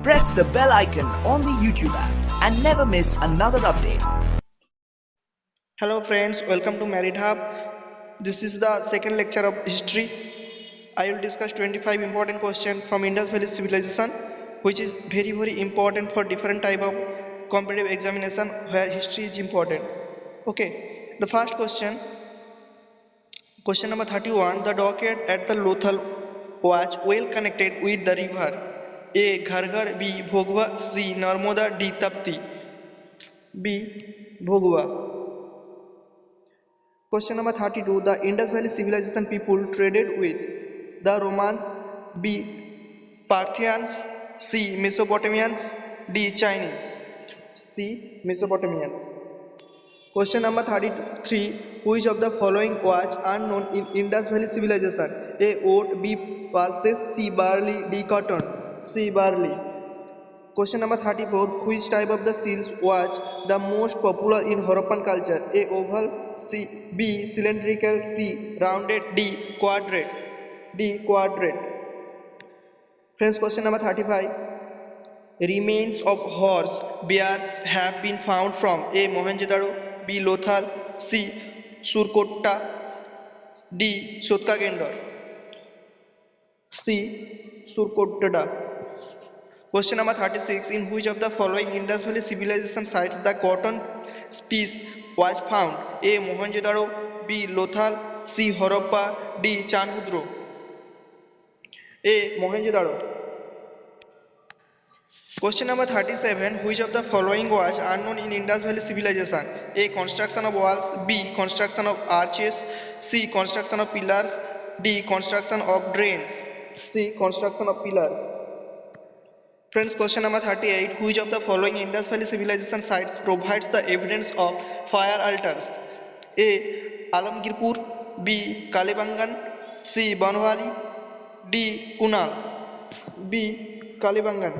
press the bell icon on the YouTube app and never miss another update. Hello friends, welcome to Married Hub. This is the second lecture of history. I will discuss 25 important questions from Indus Valley Civilization, which is very important for different type of competitive examination where history is important. Okay, the first question number 31. The docket at the Lothal was well connected with the river. A. Gharghar, B. Bhogwa, C. Narmada, D. Tapti. B. Bhogwa. Question number 32. The Indus Valley Civilization people traded with the Romans, B. Parthians, C. Mesopotamians, D. Chinese. C. Mesopotamians. Question number 33. Which of the following was unknown in Indus Valley Civilization? A. Oat, B. Pulses, C. Barley, D. Cotton. C. Barley. Question number 34. Which type of the seals was the most popular in Harappan culture? A. Oval, C. B. Cylindrical, C. Rounded, D. Quadrate. D. Quadrate. Friends, question number 35. Remains of horse bears have been found from A. Mohenjo-daro, B. Lothal, C. Surkotta, D. Sotkagendor. C. Surkotta. Question number 36. In which of the following Indus Valley Civilization sites the cotton piece was found? A. Mohenjo-daro, B. Lothal, C. Harappa, D. Chanhudro. A. Mohenjo-daro. Question number 37. Which of the following was unknown in Indus Valley Civilization? A. Construction of walls, B. Construction of arches, C. Construction of pillars, D. Construction of drains. C. Construction of pillars. Friends, question number 38. Which of the following Indus Valley Civilization sites provides the evidence of fire altars? A. Alamgirpur, B. Kalibangan, C. Banwali, D. Kunal. B. Kalibangan.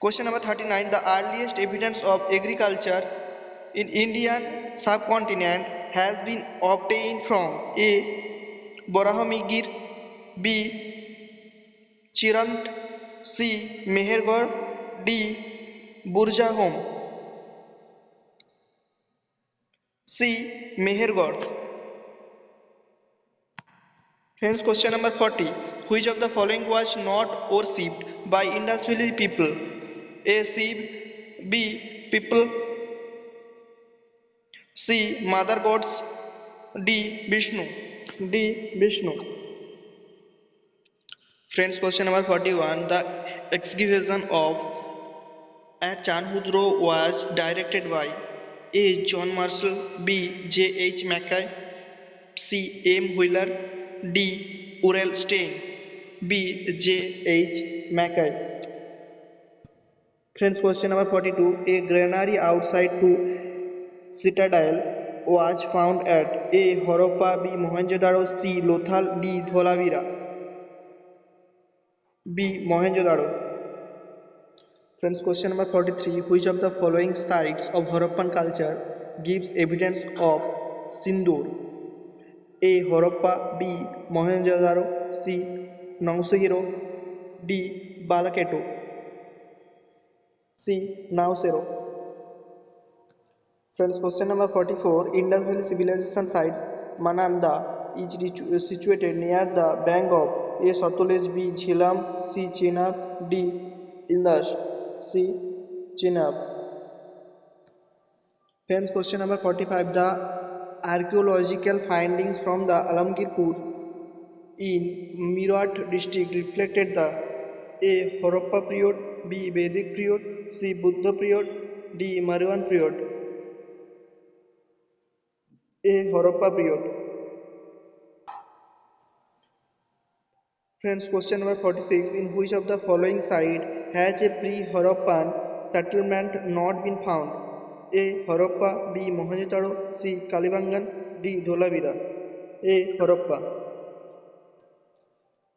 Question number 39. The earliest evidence of agriculture in Indian subcontinent has been obtained from A. Borahmigir, B. Chirant, C. Mehergarh, D. Burjahom. C. Mehergarh. Friends, question number 40. Which of the following was not worshipped by Indus Valley people? A. Shiv, B. People, C. Mother gods, D. Vishnu. D. Vishnu. Friends, question number 41. The excavation of at Chanhudro was directed by A. John Marshall, B. J. H. Mackay, C. M. Wheeler, D. Urel Stein, B. J. H. Mackay. Friends, question number 42. A granary outside to citadel was found at A. Harappa, B. Mohenjo-daro, C. Lothal, D. Dholavira. B. Mohenjo-daro. Friends, question number 43. Which of the following sites of Harappan culture gives evidence of Sindoor? A. Harappa, B. Mohenjo-daro, C. Nausehiro, D. Balaketo, C. Nausero. Friends, question number 44. Indus Valley Civilization sites Mananda is situated near the bank of A. Satluj, B. Jhelum, C. Chenab, D. Indus, C. Chenab. Friends, question number 45. The archaeological findings from the Alamgirpur in Meerut district reflected the A. Harappa period, B. Vedic period, C. Buddha period, D. Mauryan period. A. Harappa period. Friends, question number 46. In which of the following site has a pre-Harappan settlement not been found? A. Harappa, B. Mohenjo-daro, C. Kalibangan, D. Dholavira. A. Harappa.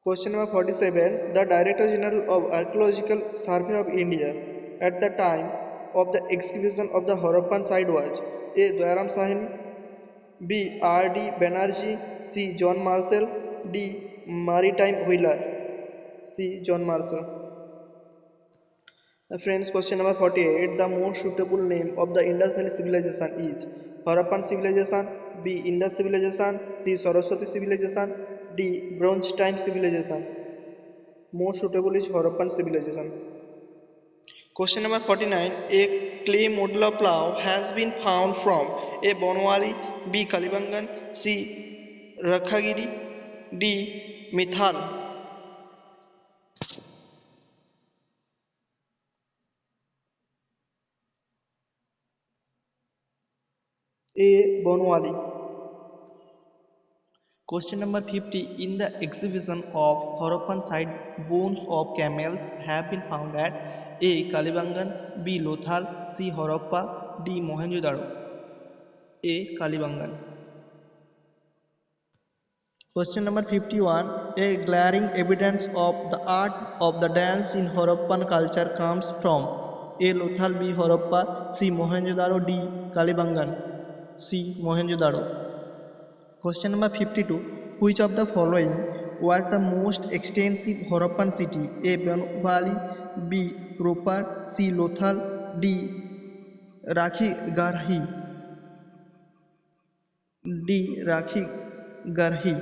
Question number 47. The Director General of Archaeological Survey of India at the time of the excavation of the Harappan site was A. Dayaram Sahni, B. R.D. Banerjee, C. John Marshall, D. Maritime Wheeler, C. John Marshall. Friends, question number 48. The most suitable name of the Indus Valley Civilization is Harappan Civilization, B. Indus Civilization, C. Saraswati Civilization, D. Bronze Time Civilization. Most suitable is Harappan Civilization. Question number 49. A clay modular plough has been found from A. Bonwali, B. Kalibangan, C. Rakhagiri, D. Mithal. A. Bonwali. Question number 50. In the exhibition of Harappan site, bones of camels have been found at A. Kalibangan, B. Lothal, C. Harappa, D. Mohenjo-daro. A. Kalibangan. Question number 51. A glaring evidence of the art of the dance in Harappan culture comes from A. Lothal, B. Harappa, C. Mohenjo-daro, D. Kalibangan. C. Mohenjo-daro. Question number 52. Which of the following was the most extensive Harappan city? A. Valley, B. Ropar, C. Lothal, D. Rakhigarhi. D. Rakhigarhi.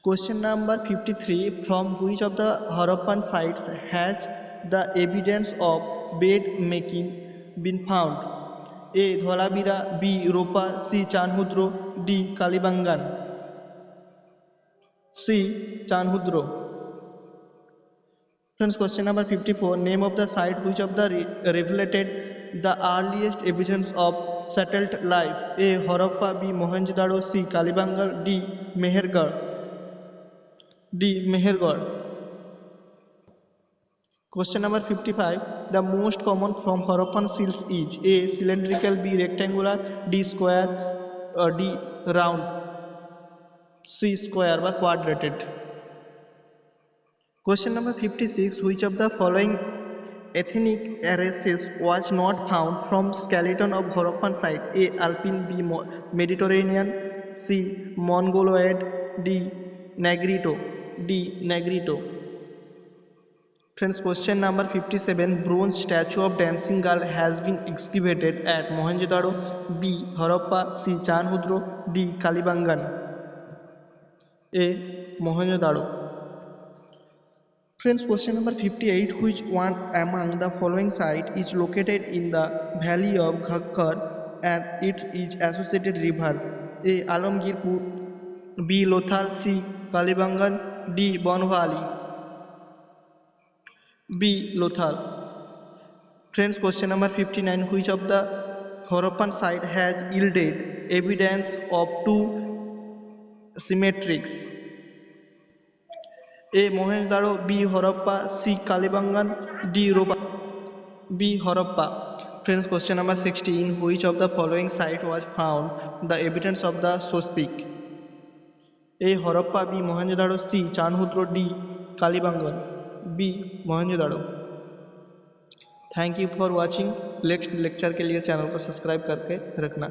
Question number 53. From which of the Harappan sites has the evidence of bed making been found? A. Dholavira, B. Ropa, C. Chanhudro, D. Kalibangan. C. Chanhudro. Friends, question number 54. Name of the site which of the revelated the earliest evidence of settled life? A. Harappa, B. Mohenjo-daro, C. Kalibangan, D. Mehergarh. D. Mehergarh. Question number 55. The most common from Harappan seals is A. Cylindrical, B. Rectangular, D. Square, D. Round, C. Square বা quadrated. Question number 56. Which of the following ethnic races was not found from skeleton of Harappan site? A. Alpine, B. Mediterranean, C. Mongoloid, D. Negrito, D. Negrito. Friends, question number 57. Bronze statue of dancing girl has been excavated at Mohenjo-daro, B. Harappa, C. Chanhudro, D. Kalibangan. A. Mohenjo-daro. Friends, question number 58. Which one among the following site is located in the valley of Ghakkar and it is associated rivers? A. Alamgirpur, B. Lothal, C. Kalibangan, D. Bonwali. B. Lothal. Friends, question number 59. Which of the Harappan site has yielded evidence of two symmetrics? A. Mohenjo-daro, B. Harappa, C. Kalibangan, D. Ropa. B. Harappa. Friends, question number 60. In which of the following site was found the evidence of the swastik? A. Harappa, B. Mohenjo-daro, C. Chanhudro, D. Kalibangan. B. Mohenjo-daro. Thank you for watching. Next lecture के लिए channel को subscribe करके रखना।